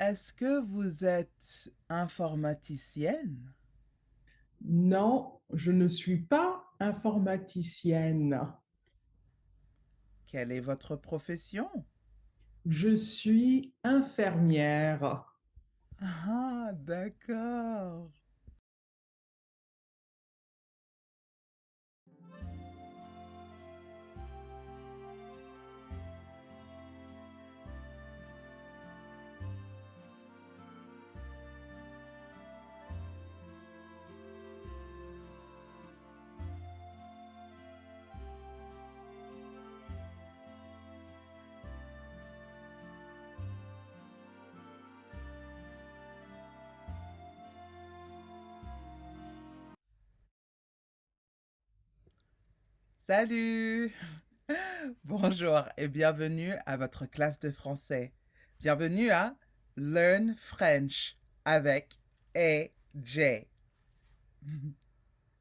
Est-ce que vous êtes informaticienne? Non, je ne suis pas informaticienne. Quelle est votre profession? Je suis infirmière. Ah, d'accord. Salut! Bonjour et bienvenue à votre classe de français. Bienvenue à Learn French avec AJ.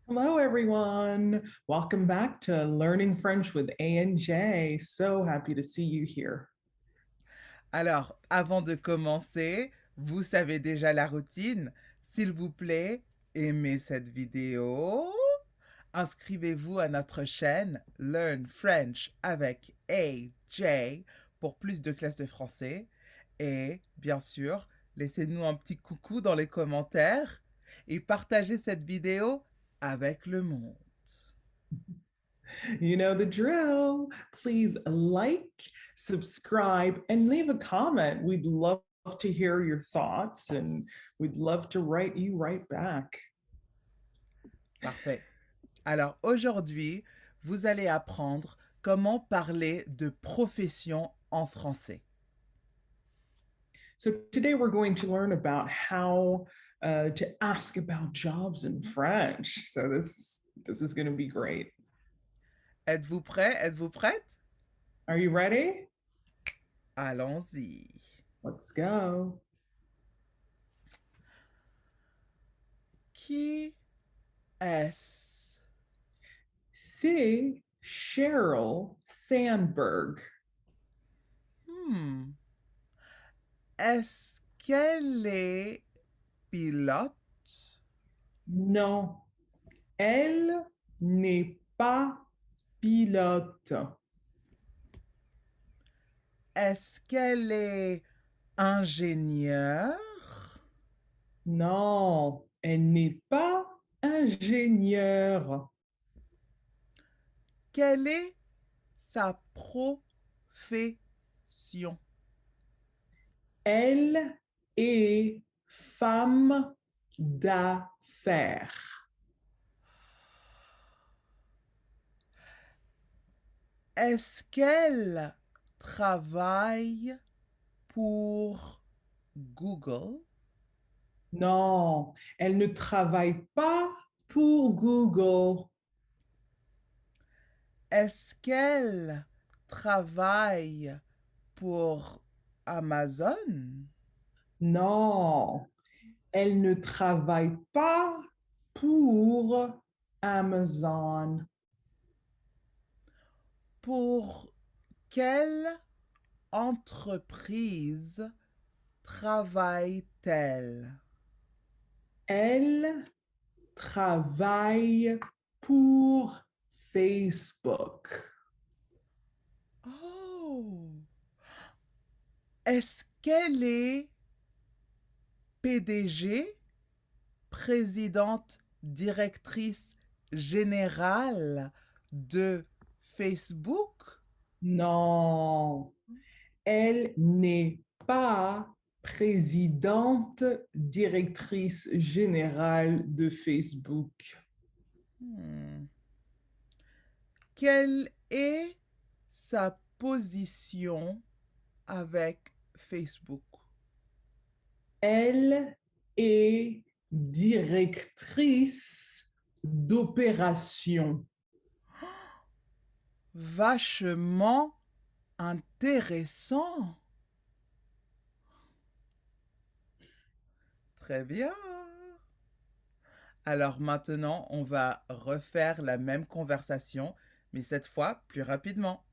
Hello, everyone. Welcome back to Learning French with A and J. So happy to see you here. Alors, avant de commencer, vous savez déjà la routine. S'il vous plaît, aimez cette vidéo. Inscrivez-vous à notre chaîne Learn French avec AJ pour plus de classes de français. Et bien sûr, laissez-nous un petit coucou dans les commentaires et partagez cette vidéo avec le monde. You know the drill. Please like, subscribe, and leave a comment. We'd love to hear your thoughts and we'd love to write you right back. Parfait. Alors aujourd'hui, vous allez apprendre comment parler de profession en français. So today we're going to learn about how to ask about jobs in French. So this is going to be great. Êtes-vous prêt? Êtes-vous prête? Are you ready? Allons-y. Let's go. Qui est-ce? C'est Cheryl Sandberg. Hmm. Est-ce qu'elle est pilote? Non, elle n'est pas pilote. Est-ce qu'elle est ingénieure? Non, elle n'est pas ingénieure. Quelle est sa profession? Elle est femme d'affaires. Est-ce qu'elle travaille pour Google? Non, elle ne travaille pas pour Google. Est-ce qu'elle travaille pour Amazon? Non, elle ne travaille pas pour Amazon. Pour quelle entreprise travaille-t-elle? Elle travaille pour Facebook. Oh! Est-ce qu'elle est PDG, présidente directrice générale de Facebook? Non, elle n'est pas présidente directrice générale de Facebook. Hmm. Quelle est sa position avec Facebook? Elle est directrice d'opération. Vachement intéressant. Très bien. Alors maintenant, on va refaire la même conversation, mais cette fois plus rapidement.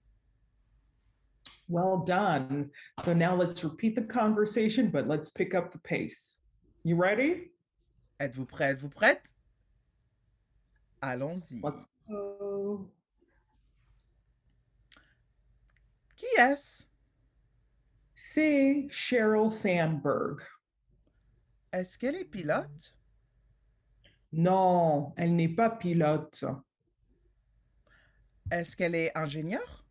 Well done. So now let's repeat the conversation, but let's pick up the pace. You ready? Êtes-vous prêt? Êtes-vous prête? Let's Allons-y. go. Qui est-ce? C'est Sheryl Sandberg. Est-ce qu'elle est pilote? Non, elle n'est pas pilote. Est-ce qu'elle est ingénieure?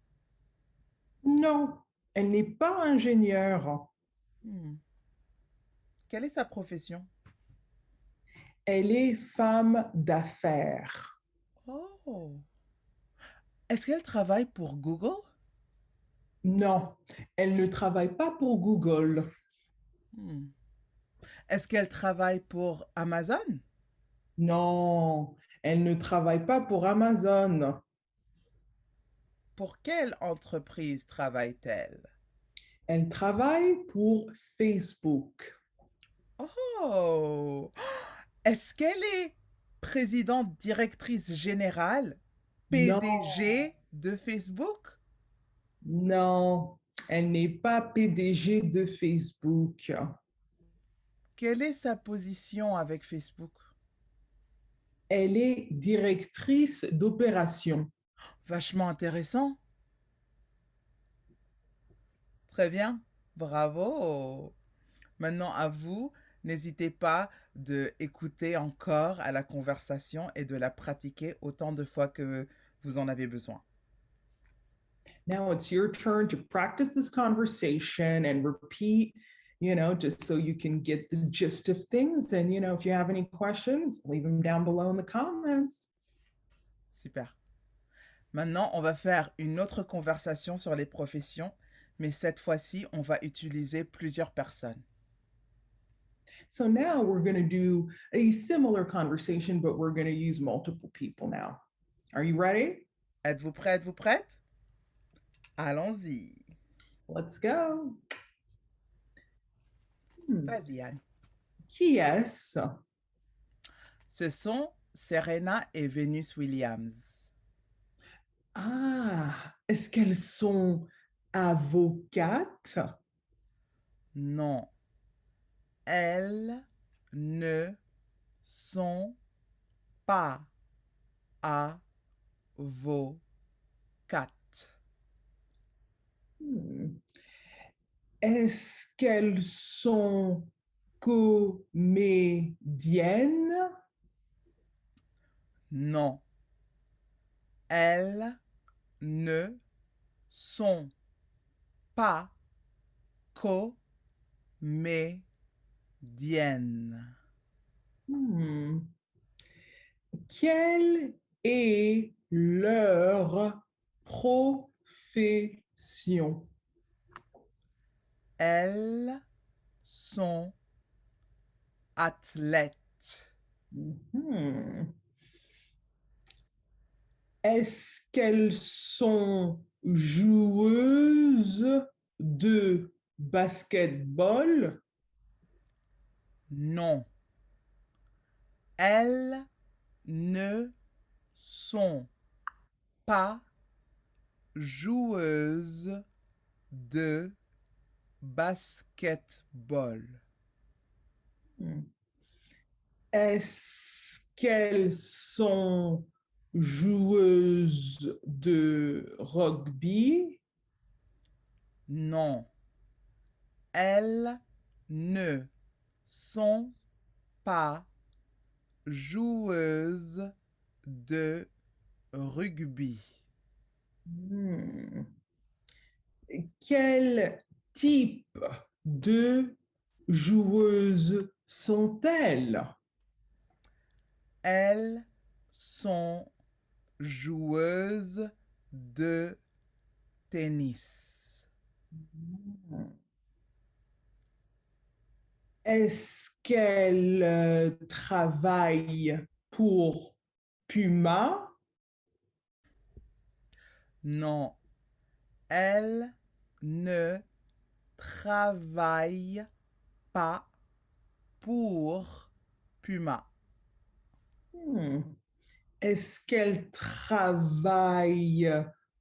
Non, elle n'est pas ingénieure. Hmm. Quelle est sa profession? Elle est femme d'affaires. Oh. Est-ce qu'elle travaille pour Google? Non, elle ne travaille pas pour Google. Hmm. Est-ce qu'elle travaille pour Amazon? Non, elle ne travaille pas pour Amazon. Pour quelle entreprise travaille-t-elle? Elle travaille pour Facebook. Oh! Est-ce qu'elle est présidente directrice générale, Non, PDG de Facebook? non, elle n'est pas PDG de Facebook. Quelle est sa position avec Facebook? Elle est directrice d'opération. Vachement intéressant. Très bien. Bravo. Maintenant, à vous, n'hésitez pas de écouter encore à la conversation et de la pratiquer autant de fois que vous en avez besoin. Now it's your turn to practice this conversation and repeat, just so you can get the gist of things. And, if you have any questions, leave them down below in the comments. Super. Maintenant, on va faire une autre conversation sur les professions, mais cette fois-ci, on va utiliser plusieurs personnes. So now we're going to do a similar conversation, but we're going to use multiple people now. Are you ready? Êtes-vous prêt? Êtes-vous prête? Allons-y. Let's go. Vas-y, Anne. Qui est-ce? Ce sont Serena et Venus Williams. Ah, est-ce qu'elles sont avocates? Non, elles ne sont pas avocates. Hmm. Est-ce qu'elles sont comédiennes? Non, elles ne sont pas comédiennes. Hmm. Quelle est leur profession? Elles sont athlètes. Hmm. Est-ce qu'elles sont joueuses de basketball? Non, elles ne sont pas joueuses de basketball. Hmm. Est-ce qu'elles sont joueuses de rugby? Non, elles ne sont pas joueuses de rugby. Hmm. Quel type de joueuses sont-elles? Elles sont joueuses de tennis. Est-ce qu'elles travaillent pour Puma? Non, elles ne travaillent pas pour Puma. Hmm. Est-ce qu'elles travaillent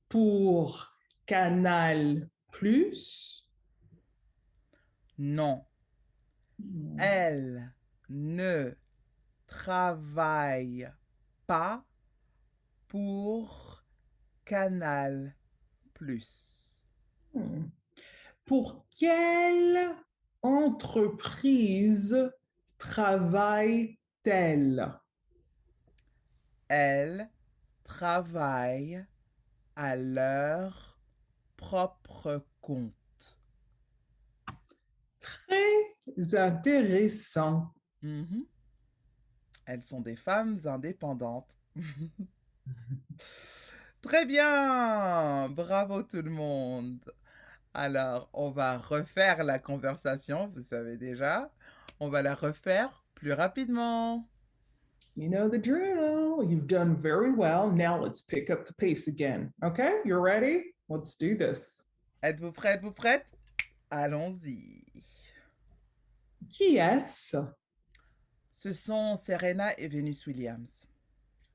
pour Canal plus. Non, Hmm. elle ne travaille pas pour Canal+. Hmm. Pour quelle entreprise travaille-t-elle? Elles travaillent à leur propre compte. Très intéressant. Mhm. Elles sont des femmes indépendantes. Très bien! Bravo tout le monde! Alors, on va refaire la conversation, vous savez déjà. On va la refaire plus rapidement. You know the drill. You've done very well. Now let's pick up the pace again. Okay, you're ready? Let's do this. Êtes-vous prêts? Êtes-vous prêtes? Allons-y. Qui est-ce? Ce sont Serena et Venus Williams.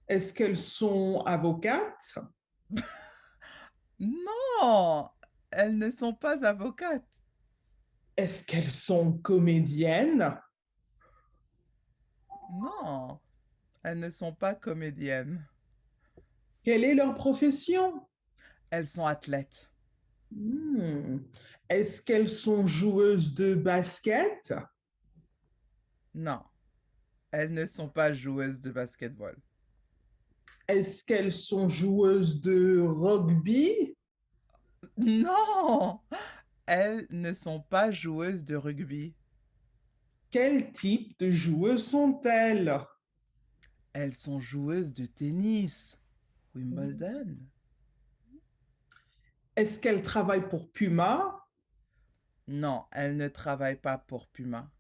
Est-ce qu'elles sont avocates? Non! Elles ne sont pas avocates. Est-ce qu'elles sont comédiennes? Non, elles ne sont pas comédiennes. Quelle est leur profession? Elles sont athlètes. Hmm. Est-ce qu'elles sont joueuses de basket? Non, elles ne sont pas joueuses de basketball. Est-ce qu'elles sont joueuses de rugby? Non, elles ne sont pas joueuses de rugby. Quel type de joueuses sont-elles? Elles sont joueuses de tennis. Wimbledon. Est-ce qu'elles travaillent pour Puma? Non, elles ne travaillent pas pour Puma.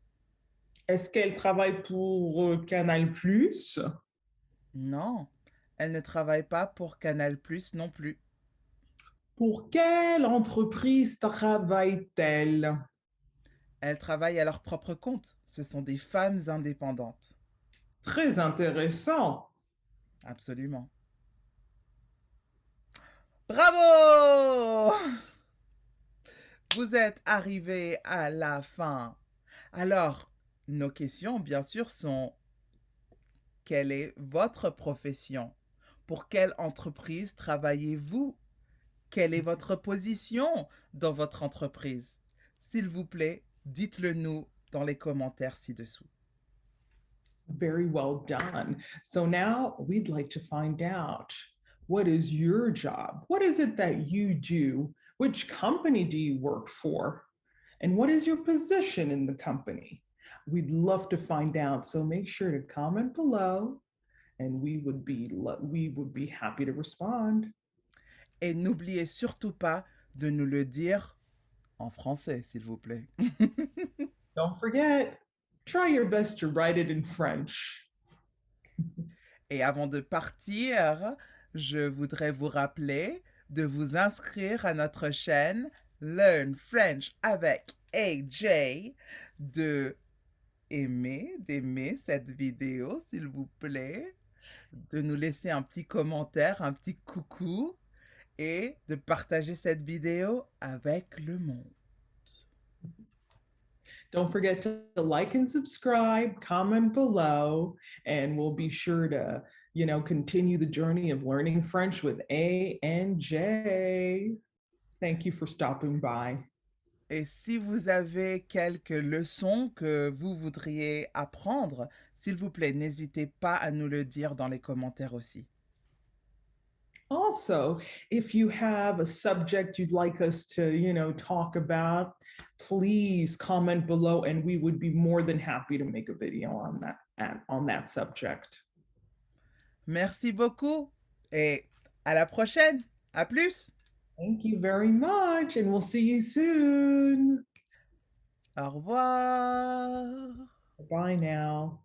Est-ce qu'elles travaillent pour Canal+? Non, elles ne travaillent pas pour Canal+ non plus. Pour quelle entreprise travaille-t-elle? Elles travaillent à leur propre compte. Ce sont des femmes indépendantes. Très intéressant. Absolument. Bravo! Vous êtes arrivés à la fin. Alors, nos questions, bien sûr, sont: quelle est votre profession? Pour quelle entreprise travaillez-vous? Quelle est votre position dans votre entreprise? S'il vous plaît, dites-le nous dans les commentaires ci-dessous. Very well done. So now we'd like to find out, what is your job? What is it that you do? Which company do you work for? And what is your position in the company? We'd love to find out. So make sure to comment below and we would be happy to respond. Et n'oubliez surtout pas de nous le dire en français, s'il vous plaît. Don't forget, try your best to write it in French. Et avant de partir, je voudrais vous rappeler de vous inscrire à notre chaîne Learn French avec AJ, d'aimer cette vidéo, s'il vous plaît, de nous laisser un petit commentaire, un petit coucou et de partager cette vidéo avec le monde. Don't forget to like and subscribe, comment below, and we'll be sure to, continue the journey of learning French with A and J. Thank you for stopping by. Et si vous avez quelques leçons que vous voudriez apprendre, s'il vous plaît, n'hésitez pas à nous le dire dans les commentaires aussi. Also, if you have a subject you'd like us to, talk about, please comment below and we would be more than happy to make a video on that subject. Merci beaucoup et à la prochaine. À plus. Thank you very much and we'll see you soon. Au revoir. Bye now.